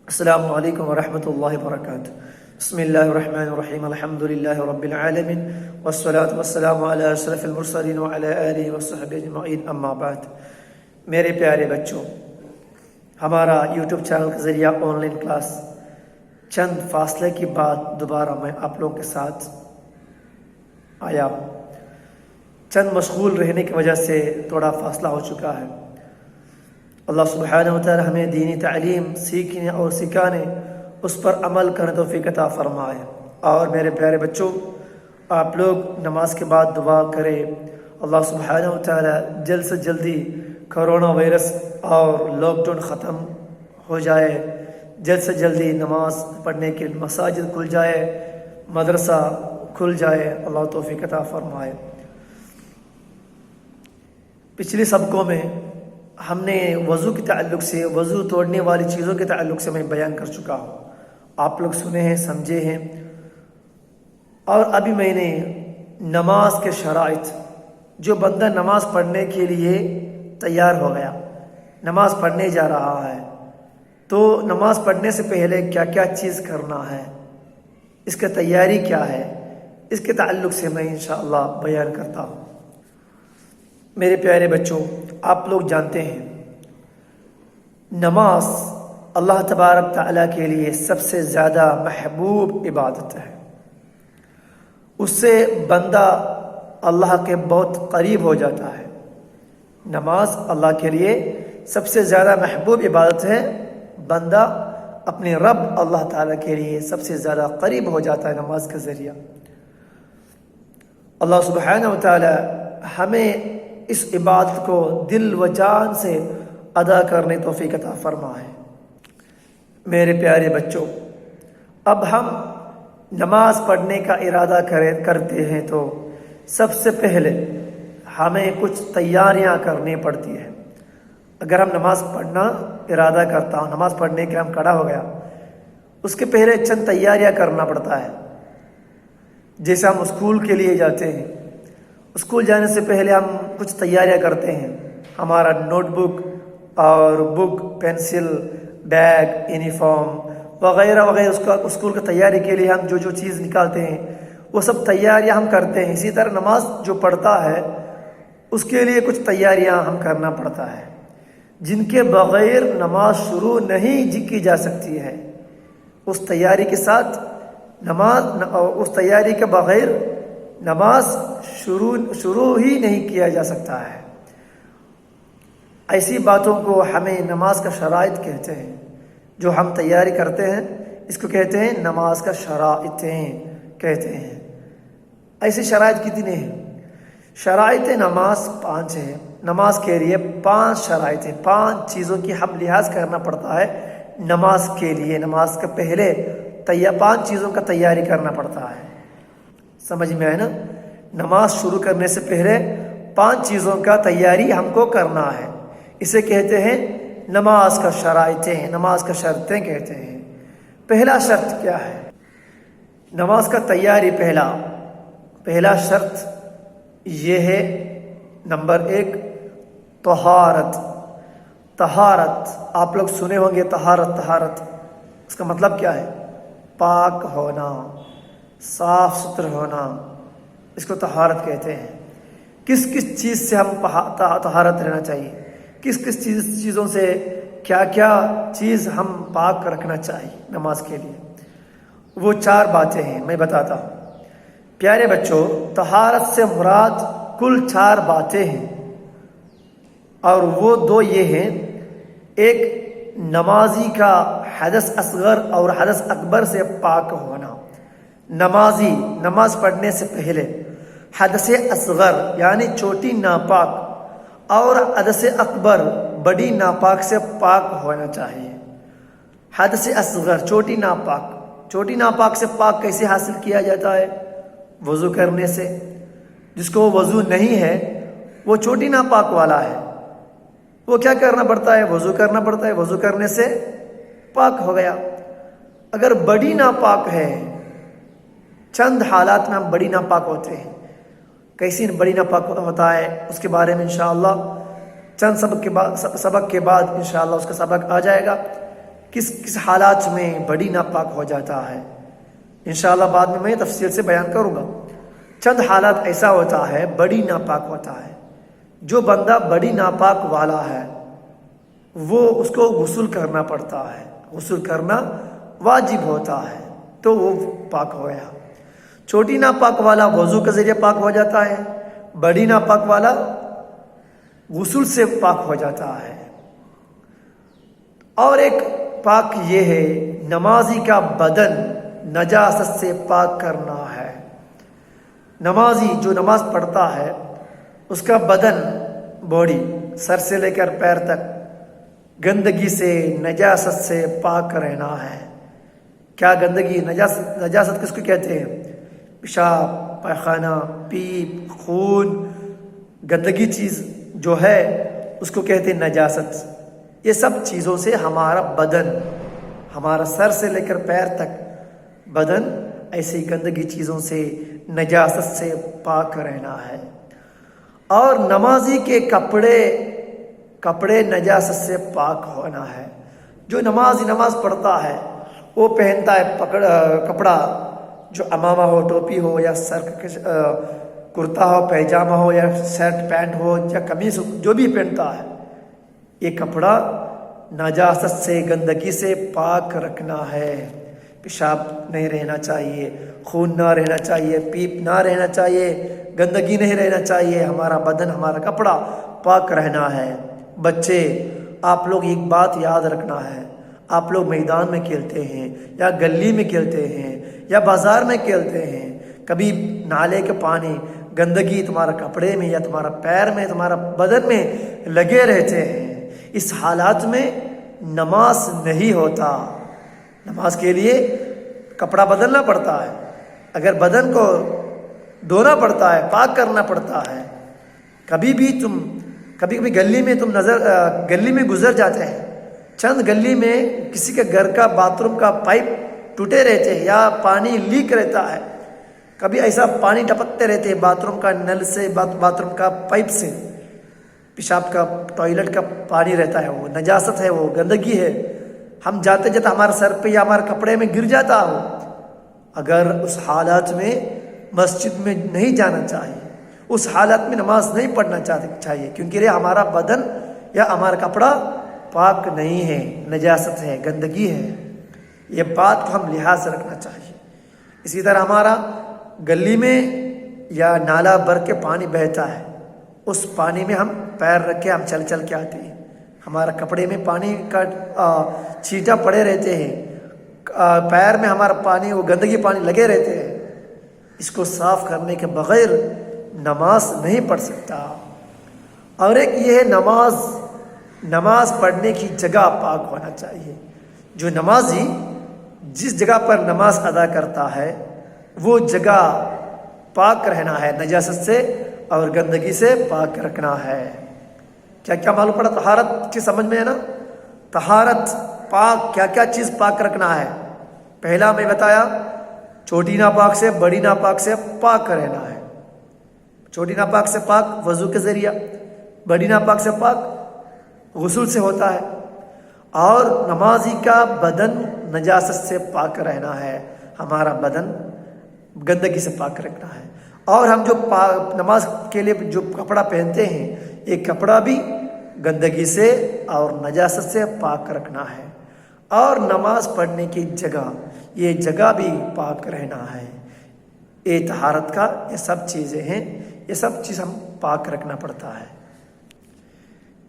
السلام علیکم ورحمۃ اللہ وبرکاتہ۔ بسم اللہ الرحمن الرحیم، الحمد للہ رب العالمین والصلاة والسلام علی اشرف المرسلین وعلی آلہ وصحبہ اجمعین، اما بعد۔ میرے پیارے بچوں، ہمارا یوٹیوب چینل کے ذریعہ آن لائن کلاس چند فاصلے کے بعد دوبارہ میں آپ لوگوں کے ساتھ آیا۔ چند مشغول رہنے کی وجہ سے تھوڑا فاصلہ ہو چکا ہے۔ اللہ سبحانہ و تعالی ہمیں دینی تعلیم سیکھنے اور سکھانے، اس پر عمل کرنے توفیق عطا فرمائے۔ اور میرے پیارے بچوں، آپ لوگ نماز کے بعد دعا کریں، اللہ سبحانہ و تعالی جلد سے جلدی کرونا وائرس اور لاک ڈاؤن ختم ہو جائے، جلد سے جلدی نماز پڑھنے کے مساجد کھل جائے، مدرسہ کھل جائے، اللہ توفیق عطا فرمائے۔ پچھلی سبقوں میں ہم نے وضو کے تعلق سے، وضو توڑنے والی چیزوں کے تعلق سے میں بیان کر چکا ہوں، آپ لوگ سنے ہیں، سمجھے ہیں۔ اور ابھی میں نے نماز کے شرائط، جو بندہ نماز پڑھنے کے لیے تیار ہو گیا، نماز پڑھنے جا رہا ہے، تو نماز پڑھنے سے پہلے کیا کیا چیز کرنا ہے، اس کی تیاری کیا ہے، اس کے تعلق سے میں انشاءاللہ بیان کرتا ہوں۔ میرے پیارے بچوں، آپ لوگ جانتے ہیں نماز اللہ تبارک تعالیٰ کے لیے سب سے زیادہ محبوب عبادت ہے۔ اس سے بندہ اللہ کے بہت قریب ہو جاتا ہے۔ نماز اللہ کے لیے سب سے زیادہ محبوب عبادت ہے، بندہ اپنے رب اللہ تعالیٰ کے لیے سب سے زیادہ قریب ہو جاتا ہے نماز کے ذریعہ۔ اللہ سبحانہ و تعالی ہمیں اس عبادت کو دل و جان سے ادا کرنے توفیق عطا فرمائے۔ میرے پیارے بچوں، اب ہم نماز پڑھنے کا ارادہ کرتے ہیں تو سب سے پہلے ہمیں کچھ تیاریاں کرنی پڑتی ہیں۔ اگر ہم نماز پڑھنا ارادہ کرتا ہوں، نماز پڑھنے کے لیے ہم کھڑا ہو گیا، اس کے پہلے چند تیاریاں کرنا پڑتا ہے۔ جیسے ہم اسکول کے لیے جاتے ہیں، اسکول جانے سے پہلے ہم کچھ تیاریاں کرتے ہیں، ہمارا نوٹ بک اور بک، پینسل، بیگ، یونیفارم وغیرہ وغیرہ، اس کا اسکول کی تیاری کے لیے ہم جو چیز نکالتے ہیں وہ سب تیاریاں ہم کرتے ہیں۔ اسی طرح نماز جو پڑھتا ہے اس کے لیے کچھ تیاریاں ہم کرنا پڑتا ہے، جن کے بغیر نماز شروع نہیں کی جا سکتی ہے۔ اس تیاری کے ساتھ اس تیاری کے بغیر نماز شروع ہی نہیں کیا جا سکتا ہے۔ ایسی باتوں کو ہمیں نماز کا شرائط کہتے ہیں۔ جو ہم تیاری کرتے ہیں اس کو کہتے ہیں نماز کا شرائطیں کہتے ہیں۔ ایسی شرائط کتنے ہیں؟ شرائط نماز 5 ہیں۔ نماز کے لیے 5 شرائط ہیں، 5 چیزوں کی ہم لحاظ کرنا پڑتا ہے نماز کے لیے۔ نماز کے پہلے 5 چیزوں کا تیاری کرنا پڑتا ہے۔ سمجھ میں آئے نا؟ نماز شروع کرنے سے پہلے 5 چیزوں کا تیاری ہم کو کرنا ہے۔ اسے کہتے ہیں نماز کا شرائطیں، نماز کا شرطیں کہتے ہیں۔ پہلا شرط کیا ہے نماز کا تیاری؟ پہلا شرط یہ ہے، نمبر 1 طہارت۔ طہارت آپ لوگ سنے ہوں گے، طہارت اس کا مطلب کیا ہے؟ پاک ہونا، صاف ستھرا ہونا، اس کو طہارت کہتے ہیں۔ کس کس چیز سے ہم طہارت رہنا چاہیے، کس کس چیزوں سے، کیا کیا چیز ہم پاک رکھنا چاہیے نماز کے لیے، وہ 4 باتیں ہیں، میں بتاتا ہوں۔ پیارے بچوں، طہارت سے مراد کل 4 باتیں ہیں، اور وہ 2 یہ ہیں، ایک نمازی کا حدث اصغر اور حدث اکبر سے پاک ہونا۔ نمازی نماز پڑھنے سے پہلے حدث اصغر یعنی چھوٹی ناپاک اور حدث اکبر بڑی ناپاک سے پاک ہونا چاہیے۔ حدث اصغر چھوٹی ناپاک سے پاک کیسے حاصل کیا جاتا ہے؟ وضو کرنے سے۔ جس کو وضو نہیں ہے وہ چھوٹی ناپاک والا ہے، وہ کیا کرنا پڑتا ہے؟ وضو کرنا پڑتا ہے، وضو کرنے سے پاک ہو گیا۔ اگر بڑی ناپاک ہے، چند حالات میں ہم بڑی ناپاک ہوتے ہیں، کیسی بڑی ناپاک ہوتا ہے اس کے بارے میں انشاءاللہ چند سبق کے بعد انشاءاللہ اس کا سبق آ جائے گا کس کس حالات میں بڑی ناپاک ہو جاتا ہے، انشاءاللہ بعد میں تفصیل سے بیان کروں گا۔ چند حالات ایسا ہوتا ہے بڑی ناپاک ہوتا ہے، جو بندہ بڑی ناپاک والا ہے وہ اس کو غسل کرنا پڑتا ہے، غسل کرنا واجب ہوتا ہے تو وہ پاک ہو گیا۔ چھوٹی ناپاک والا وضو کے ذریعے پاک ہو جاتا ہے، بڑی ناپاک والا غسل سے پاک ہو جاتا ہے۔ اور ایک پاک یہ ہے نمازی کا بدن نجاست سے پاک کرنا ہے۔ نمازی جو نماز پڑھتا ہے اس کا بدن، باڈی، سر سے لے کر پیر تک گندگی سے، نجاست سے پاک رہنا ہے۔ کیا گندگی؟ نجاست کس کو کہتے ہیں؟ پیشاب، پائخانہ، پیپ، خون، گندگی چیز جو ہے اس کو کہتے ہیں نجاست۔ یہ سب چیزوں سے ہمارا بدن، ہمارا سر سے لے کر پیر تک بدن ایسی گندگی چیزوں سے، نجاست سے پاک رہنا ہے۔ اور نمازی کے کپڑے نجاست سے پاک ہونا ہے۔ جو نمازی نماز پڑھتا ہے وہ پہنتا ہے کپڑا، جو امامہ ہو، ٹوپی ہو، یا سر کرتا ہو، پیجامہ ہو، یا شرٹ پینٹ ہو، یا قمیص ہو، جو بھی پہنتا ہے، یہ کپڑا نجاست سے، گندگی سے پاک رکھنا ہے۔ پیشاب نہیں رہنا چاہیے، خون نہ رہنا چاہیے، پیپ نہ رہنا چاہیے، گندگی نہیں رہنا چاہیے۔ ہمارا بدن، ہمارا کپڑا پاک رہنا ہے۔ بچے، آپ لوگ ایک بات یاد رکھنا ہے، آپ لوگ میدان میں کھیلتے ہیں یا گلی میں کھیلتے ہیں یا بازار میں کھیلتے ہیں، کبھی نالے کے پانی، گندگی تمہارا کپڑے میں یا تمہارا پیر میں، تمہارا بدن میں لگے رہتے ہیں، اس حالات میں نماز نہیں ہوتا۔ نماز کے لیے کپڑا بدلنا پڑتا ہے، اگر بدن کو دھونا پڑتا ہے، پاک کرنا پڑتا ہے۔ کبھی گلی میں گلی میں گزر جاتے ہیں، چند گلی میں کسی کے گھر کا باتھ روم کا پائپ ٹوٹے رہتے ہیں یا پانی لیک رہتا ہے، کبھی ایسا پانی ٹپکتے رہتے ہیں باتھ روم کا نل سے، باتھ روم کا پائپ سے، پیشاب کا، ٹوائلٹ کا پانی رہتا ہے، وہ نجاست ہے، وہ گندگی ہے۔ ہم جاتے جاتے ہمارے سر پہ یا ہمارے کپڑے میں گر جاتا ہو، اگر اس حالات میں مسجد میں نہیں جانا چاہیے، اس حالات میں نماز نہیں پڑھنا چاہیے، کیونکہ یہ ہمارا بدن یا ہمارا کپڑا پاک نہیں ہے، نجاست ہے، گندگی ہے۔ یہ بات کو ہم لحاظ سے رکھنا چاہیے۔ اسی طرح ہمارا گلی میں یا نالا بھر کے پانی بہتا ہے، اس پانی میں ہم پیر رکھ کے ہم چل کے آتے ہیں، ہمارا کپڑے میں پانی کا چھینٹا پڑے رہتے ہیں، پیر میں ہمارا پانی، وہ گندگی پانی لگے رہتے ہیں، اس کو صاف کرنے کے بغیر نماز نہیں پڑھ سکتا۔ اور ایک یہ ہے نماز پڑھنے کی جگہ پاک ہونا چاہیے۔ جو نمازی جس جگہ پر نماز ادا کرتا ہے وہ جگہ پاک رہنا ہے، نجاست سے اور گندگی سے پاک رکھنا ہے۔ کیا معلوم پڑا؟ طہارت کی سمجھ میں ہے نا؟ طہارت، پاک، کیا چیز پاک رکھنا ہے؟ پہلا میں بتایا، چھوٹی ناپاک سے، بڑی ناپاک سے پاک رہنا ہے۔ چھوٹی ناپاک سے پاک وضو کے ذریعہ، بڑی ناپاک سے پاک غسل سے ہوتا ہے۔ اور نمازی کا بدن نجاست سے پاک رہنا ہے، ہمارا بدن گندگی سے پاک رکھنا ہے۔ اور ہم جو نماز کے لیے جو کپڑا پہنتے ہیں، یہ کپڑا بھی گندگی سے اور نجاست سے پاک رکھنا ہے۔ اور نماز پڑھنے کی جگہ، یہ جگہ بھی پاک رہنا ہے۔ یہ طہارت کا یہ سب چیزیں ہیں، یہ سب چیز ہم پاک رکھنا پڑتا ہے۔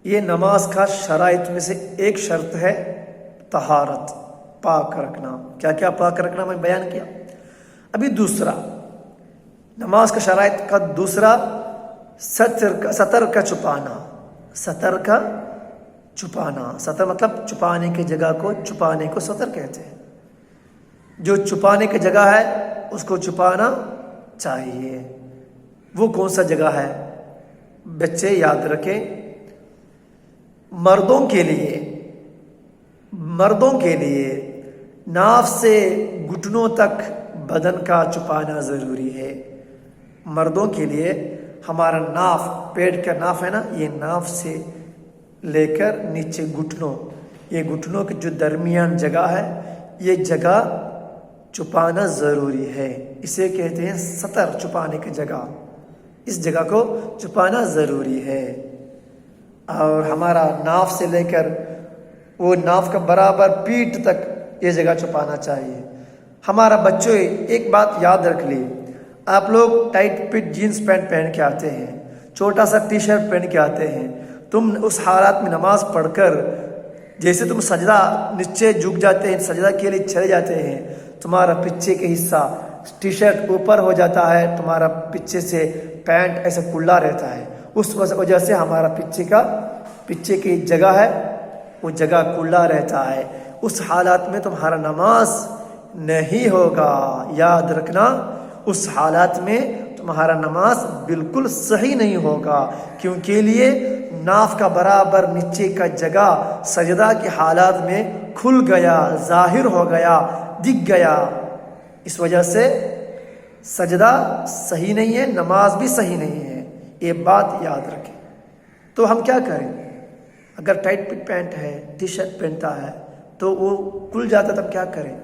یہ نماز کا شرائط میں سے ایک شرط ہے طہارت، پاک رکھنا۔ کیا پاک رکھنا میں بیان کیا۔ ابھی دوسرا، نماز کا شرائط کا دوسرا، ستر کا چھپانا۔ ستر کا چھپانا، ستر مطلب چھپانے کی جگہ کو، چھپانے کو ستر کہتے ہیں۔ جو چھپانے کی جگہ ہے اس کو چھپانا چاہیے۔ وہ کون سا جگہ ہے؟ بچے یاد رکھیں، مردوں کے لیے ناف سے گھٹنوں تک بدن کا چھپانا ضروری ہے۔ مردوں کے لیے ہمارا ناف، پیٹ کا ناف ہے نا، یہ ناف سے لے کر نیچے گھٹنوں، یہ گھٹنوں کے جو درمیان جگہ ہے یہ جگہ چھپانا ضروری ہے. اسے کہتے ہیں سطر، چھپانے کی جگہ. اس جگہ کو چھپانا ضروری ہے. اور ہمارا ناف سے لے کر وہ ناف کا برابر پیٹھ تک یہ جگہ چھپانا چاہیے. ہمارا بچوں ایک بات یاد رکھ لی، آپ لوگ ٹائٹ فٹ جینس پینٹ پہن کے آتے ہیں، چھوٹا سا ٹی شرٹ پہن کے آتے ہیں. تم اس حالات میں نماز پڑھ کر جیسے تم سجدہ نیچے جھک جاتے ہیں، سجدہ کے لیے چلے جاتے ہیں، تمہارا پیچھے کا حصہ ٹی شرٹ اوپر ہو جاتا ہے، تمہارا پیچھے سے پینٹ ایسا کھلا رہتا ہے. اس وجہ سے ہمارا پیچھے کی جگہ ہے وہ جگہ کھلا رہتا ہے. اس حالات میں تمہارا نماز نہیں ہوگا. یاد رکھنا، اس حالات میں تمہارا نماز بالکل صحیح نہیں ہوگا، کیونکہ لیے ناف کا برابر نیچے کا جگہ سجدہ کے حالات میں کھل گیا، ظاہر ہو گیا، دکھ گیا. اس وجہ سے سجدہ صحیح نہیں ہے، نماز بھی صحیح نہیں ہے. یہ بات یاد رکھیں. تو ہم کیا کریں؟ اگر ٹائٹ فٹ پینٹ ہے، ٹی شرٹ پہنتا ہے تو وہ کھل جاتا، تب کیا کریں؟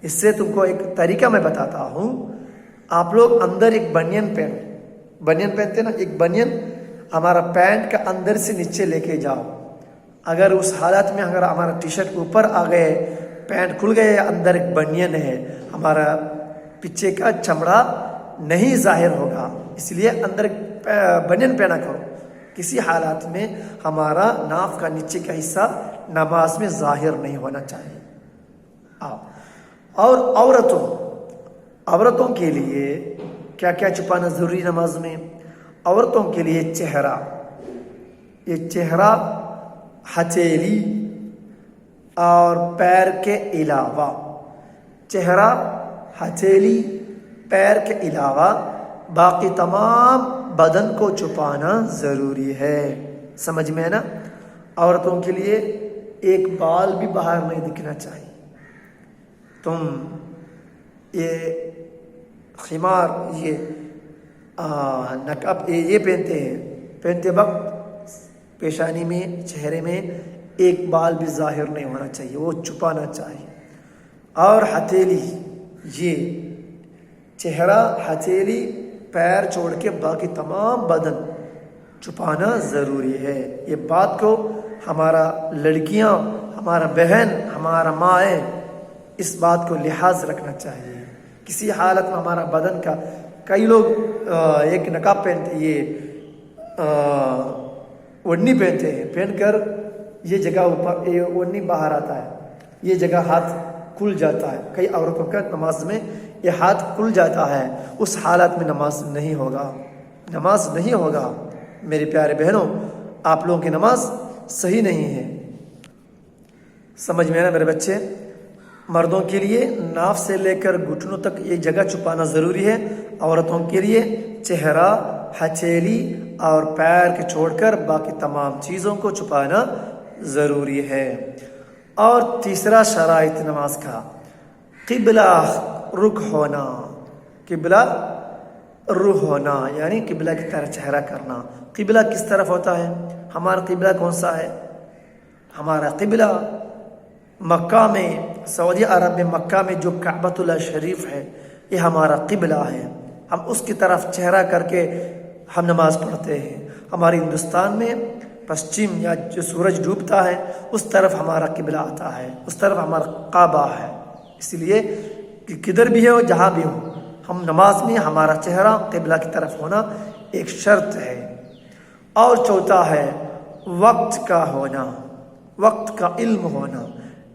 اس سے تم کو ایک طریقہ میں بتاتا ہوں. آپ لوگ اندر ایک بنین پہنتے نا، ایک بنین ہمارا پینٹ کا اندر سے نیچے لے کے جاؤ. اگر اس حالت میں اگر ہمارا ٹی شرٹ اوپر آ گئے، پینٹ کھل گئے، اندر ایک بنین ہے، ہمارا پیچھے کا چمڑا نہیں ظاہر ہوگا، اس لیے اندر بنین پہنا کرو. کسی حالات میں ہمارا ناف کا نیچے کا حصہ نماز میں ظاہر نہیں ہونا چاہیے. اور عورتوں کے لیے کیا کیا چھپانا ضروری نماز میں؟ عورتوں کے لیے چہرہ، یہ چہرہ ہتھیلی اور پیر کے علاوہ، چہرہ ہتھیلی پیر کے علاوہ باقی تمام بدن کو چھپانا ضروری ہے. سمجھ میں ہے نا؟ عورتوں کے لیے ایک بال بھی باہر نہیں دکھنا چاہیے. تم یہ خمار، یہ نقاب یہ پہنتے وقت پیشانی میں، چہرے میں ایک بال بھی ظاہر نہیں ہونا چاہیے، وہ چھپانا چاہیے. اور ہتھیلی، یہ چہرہ ہتھیلی پیر چھوڑ کے باقی تمام بدن چھپانا ضروری ہے. یہ بات کو ہمارا لڑکیاں، ہمارا بہن، ہمارا مائیں اس بات کو لحاظ رکھنا چاہیے. کسی حالت میں ہمارا بدن کا، کئی لوگ ایک نقاب پہنتے، یہ اوڑھنی پہنتے ہیں، پہن کر یہ جگہ اوپر، یہ اوڑھنی باہر آتا ہے، یہ جگہ ہاتھ کھل جاتا ہے. کئی عورتوں کا نماز میں یہ ہاتھ کھل جاتا ہے. اس حالت میں نماز نہیں ہوگا. میرے پیارے بہنوں، آپ لوگوں کی نماز صحیح نہیں ہے. سمجھ میں آنا میرے بچے؟ مردوں کے لیے ناف سے لے کر گھٹنوں تک یہ جگہ چھپانا ضروری ہے. عورتوں کے لیے چہرہ، ہتھیلی اور پیر کے چھوڑ کر باقی تمام چیزوں کو چھپانا ضروری ہے. اور تیسرا شرائط نماز کا قبلہ رخ ہونا. قبلہ رخ ہونا یعنی قبلہ کی طرف چہرہ کرنا. قبلہ کس طرف ہوتا ہے؟ ہمارا قبلہ کون سا ہے؟ ہمارا قبلہ مکہ میں، سعودی عرب میں مکہ میں جو کعبۃ اللہ شریف ہے، یہ ہمارا قبلہ ہے. ہم اس کی طرف چہرہ کر کے ہم نماز پڑھتے ہیں. ہمارے ہندوستان میں پشچم یا جو سورج ڈوبتا ہے اس طرف ہمارا قبلہ آتا ہے، اس طرف ہمارا کعبہ ہے. اس لیے کہ کدھر بھی ہو، جہاں بھی ہو، ہم نماز میں ہمارا چہرہ قبلہ کی طرف ہونا ایک شرط ہے. اور چوتھا ہے وقت کا ہونا، وقت کا علم ہونا.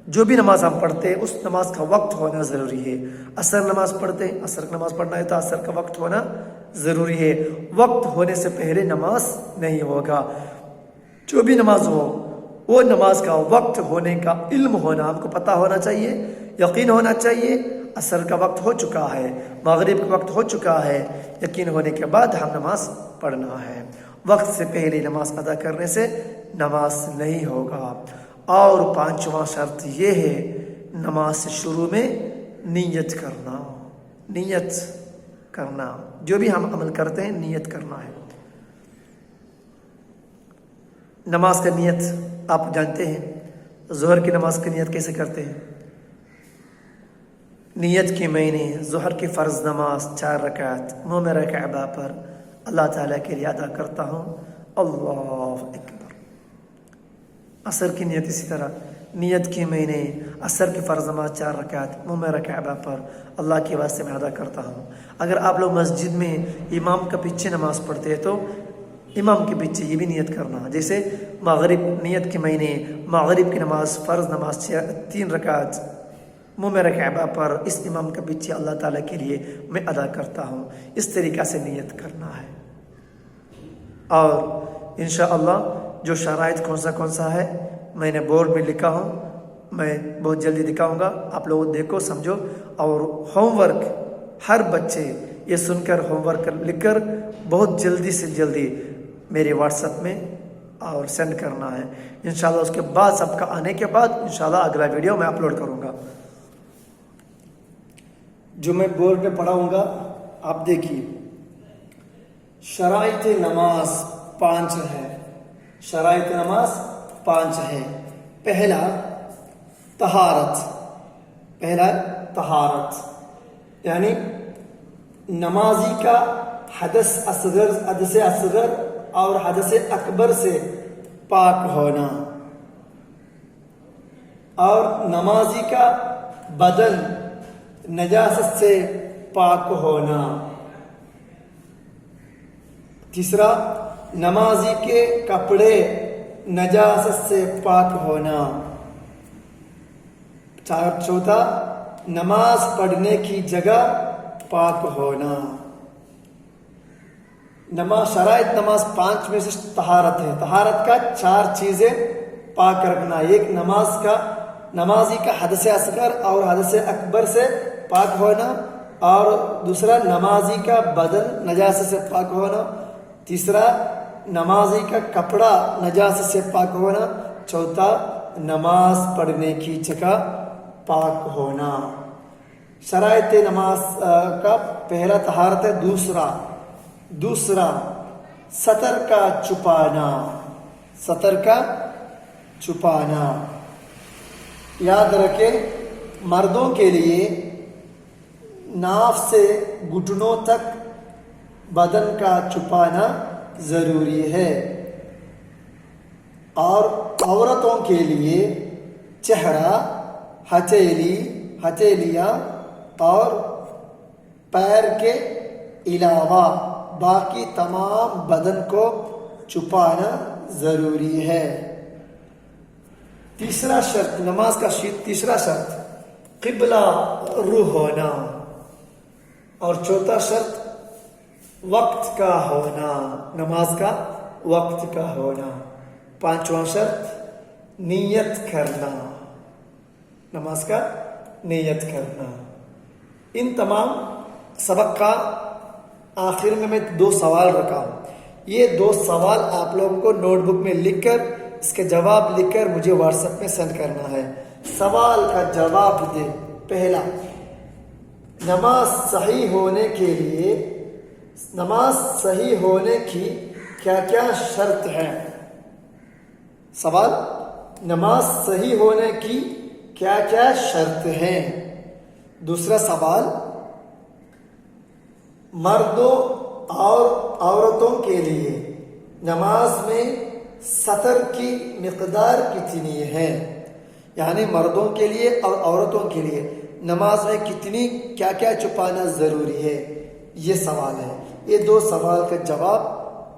جو بھی نماز ہم پڑھتے ہیں اس نماز کا وقت ہونا ضروری ہے. عصر نماز پڑھتے ہیں، عصر نماز پڑھنا ہے تو عصر کا وقت ہونا ضروری ہے. وقت ہونے سے پہلے نماز نہیں ہوگا. جو بھی نماز ہو وہ نماز کا وقت ہونے کا علم ہونا، آپ کو پتہ ہونا چاہیے، یقین ہونا چاہیے. عصر کا وقت ہو چکا ہے، مغرب کا وقت ہو چکا ہے، یقین ہونے کے بعد ہم نماز پڑھنا ہے. وقت سے پہلے نماز ادا کرنے سے نماز نہیں ہوگا. اور پانچواں شرط یہ ہے نماز سے شروع میں نیت کرنا. جو بھی ہم عمل کرتے ہیں نیت کرنا ہے. نماز کا نیت آپ جانتے ہیں، ظہر کی نماز کی نیت کیسے کرتے ہیں؟ نیت کی میں نے ظہر کی فرض نماز 4 رکعت منہ میں کعبہ پر اللہ تعالیٰ کے لیے ادا کرتا ہوں، اللہ اکبر۔ عصر کی نیت اسی طرح نیت کی میں نے عصر کی فرض نماز 4 رکعت منہ میں کعبہ پر اللہ کے واسطے میں ادا کرتا ہوں۔ اگر آپ لوگ مسجد میں امام کا پیچھے نماز پڑھتے ہیں تو امام کے پیچھے یہ بھی نیت کرنا، جیسے مغرب نیت کی میں نے مغرب کی نماز فرض نماز 3 رکعت منہ میں کعبہ پر اس امام کا پیچھے اللہ تعالیٰ کے لیے میں ادا کرتا ہوں، اس طریقہ سے نیت کرنا ہے۔ اور انشاءاللہ جو شرائط کون سا ہے میں نے بورڈ میں لکھا ہوں، میں بہت جلدی دکھاؤں گا، آپ لوگ دیکھو سمجھو، اور ہوم ورک ہر بچے یہ سن کر ہوم ورک لکھ کر بہت جلدی سے جلدی میرے واٹس ایپ میں اور سینڈ کرنا ہے۔ انشاءاللہ اس کے بعد سب کا آنے کے بعد انشاءاللہ اگلا ویڈیو میں اپلوڈ کروں گا۔ جو میں بورڈ میں پڑھاؤں گا آپ دیکھیے۔ شرائط نماز 5 ہے، شرائط نماز 5 ہے۔ پہلا طہارت، یعنی نمازی کا حدث اصغر اور حدث اکبر سے پاک ہونا، اور نمازی کا بدن نجاست سے پاک ہونا۔ تیسرا نمازی کے کپڑے نجاست سے پاک ہونا۔ چوتھا نماز پڑھنے کی جگہ پاک ہونا۔ شرائط نماز 5 میں سے طہارت ہے۔ طہارت کا 4 چیزیں پاک رکھنا، ایک نمازی کا حدث اصغر اور حدث اکبر سے پاک ہونا، اور دوسرا نمازی کا بدن نجاست سے پاک ہونا، تیسرا نمازی کا کپڑا نجاست سے پاک ہونا، چوتھا نماز پڑھنے کی جگہ پاک ہونا۔ شرائط نماز کا پہلا طہارت ہے۔ دوسرا سطر کا چھپانا۔ یاد رکھیں مردوں کے لیے ناف سے گھٹنوں تک بدن کا چھپانا ضروری ہے، اور عورتوں کے لیے چہرہ، ہتھیلیاں اور پیر کے علاوہ باقی تمام بدن کو چھپانا ضروری ہے۔ تیسرا شرط نماز کا تیسرا شرط قبلہ روح ہونا، اور چوتھا شرط وقت کا ہونا، نماز کا وقت کا ہونا۔ 5واں شرط نیت کرنا، نماز کا نیت کرنا۔ ان تمام سبق کا آخر میں 2 سوال رکھا ہوں، یہ 2 سوال آپ لوگوں کو نوٹ بک میں لکھ کر اس کے جواب لکھ کر مجھے واٹس ایپ میں سینڈ کرنا ہے۔ سوال کا جواب دے۔ پہلا، نماز صحیح ہونے کی کیا کیا شرط ہے؟ سوال، نماز صحیح ہونے کی کیا کیا شرط ہیں؟ دوسرا سوال، مردوں اور عورتوں کے لیے نماز میں سطر کی مقدار کتنی ہے؟ یعنی مردوں کے لیے اور عورتوں کے لیے نماز میں کیا کیا چھپانا ضروری ہے، یہ سوال ہے۔ یہ 2 سوال کا جواب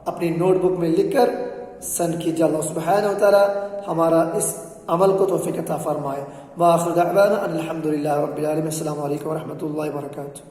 اپنی نوٹ بک میں لکھ کر سینڈ کیجیے۔ اللہ سبحانہ و تعالی ہمارا اس عمل کو توفیق عطا فرمائے۔ وآخر دعوانا ان الحمدللہ رب العالمین۔ السلام علیکم ورحمۃ اللہ وبرکاتہ۔